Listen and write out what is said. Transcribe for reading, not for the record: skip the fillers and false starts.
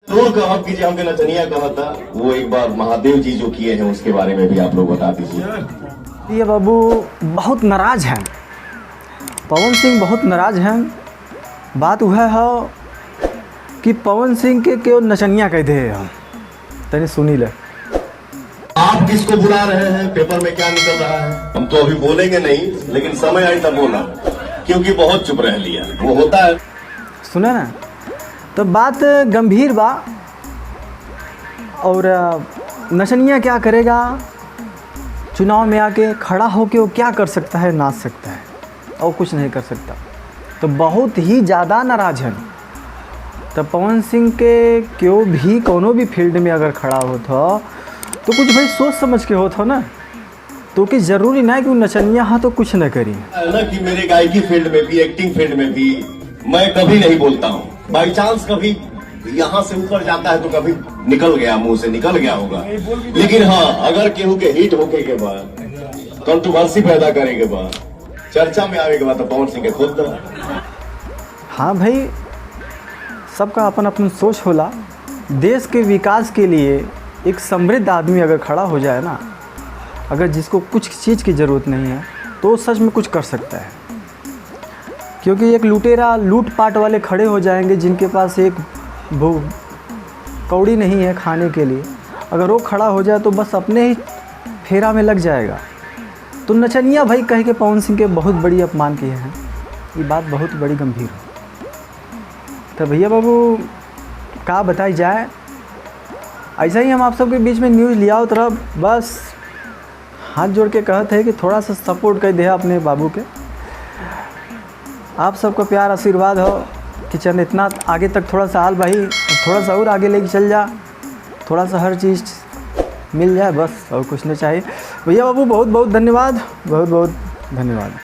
जरूर कहा कीजिए, हमने नचनिया कहा था, वो एक बार महादेव जी जो किए हैं उसके बारे में भी आप लोग बता दीजिए। ये बाबू बहुत नाराज हैं, पवन सिंह बहुत नाराज हैं। बात वह है कि पवन सिंह के क्यों नचनिया कहते हैं हम, तनी सुनी ले। आप किसको बुला रहे हैं, पेपर में क्या निकल रहा है, हम तो अभी बोलेंगे नहीं, लेकिन समय आई तब बोला, क्योंकि बहुत चुप रह लिया, वो होता है। सुना ना, तो बात गंभीर बा। और नचनिया क्या करेगा, चुनाव में आके खड़ा होके वो क्या कर सकता है, नाच सकता है और कुछ नहीं कर सकता। तो बहुत ही ज़्यादा नाराज हैं। तो पवन सिंह के क्यों भी कोनो भी फील्ड में अगर खड़ा होता तो कुछ भाई सोच समझ के होता ना, तो कि ज़रूरी ना है कि वो नचनिया हाँ तो कुछ न करी ना कि मेरे गायकी फील्ड में भी, एक्टिंग फील्ड में भी मैं कभी नहीं बोलता हूँ। बाई चांस कभी यहाँ से ऊपर जाता है तो कभी निकल गया, मुंह से निकल गया होगा। लेकिन हाँ, अगर केहू के हिट होके के बाद, कंट्रोवर्सी पैदा करे के बाद, चर्चा में आवे के बाद, तो पवन सिंह के खुद हाँ भाई, सबका अपन अपन सोच होला। देश के विकास के लिए एक समृद्ध आदमी अगर खड़ा हो जाए ना, अगर जिसको कुछ चीज़ की ज़रूरत नहीं है, तो सच में कुछ कर सकता है। क्योंकि एक लुटेरा, लूट पाट वाले खड़े हो जाएंगे जिनके पास एक कौड़ी नहीं है खाने के लिए, अगर वो खड़ा हो जाए तो बस अपने ही फेरा में लग जाएगा। तो नचनिया भाई कह के पवन सिंह के बहुत बड़ी अपमान किए हैं, ये बात बहुत बड़ी गंभीर है। तो भैया बाबू क्या बताई जाए, ऐसा ही हम आप सबके बीच में न्यूज़ लिया तरह बस हाथ जोड़ के कहते हैं कि थोड़ा सा सपोर्ट कर दे अपने बाबू के। आप सबका प्यार आशीर्वाद हो कि चल इतना आगे तक थोड़ा सा हाल भाई, थोड़ा सा और आगे लेके चल जा, थोड़ा सा हर चीज़ मिल जाए बस, और कुछ नहीं चाहिए। भैया बाबू बहुत बहुत धन्यवाद, बहुत बहुत धन्यवाद।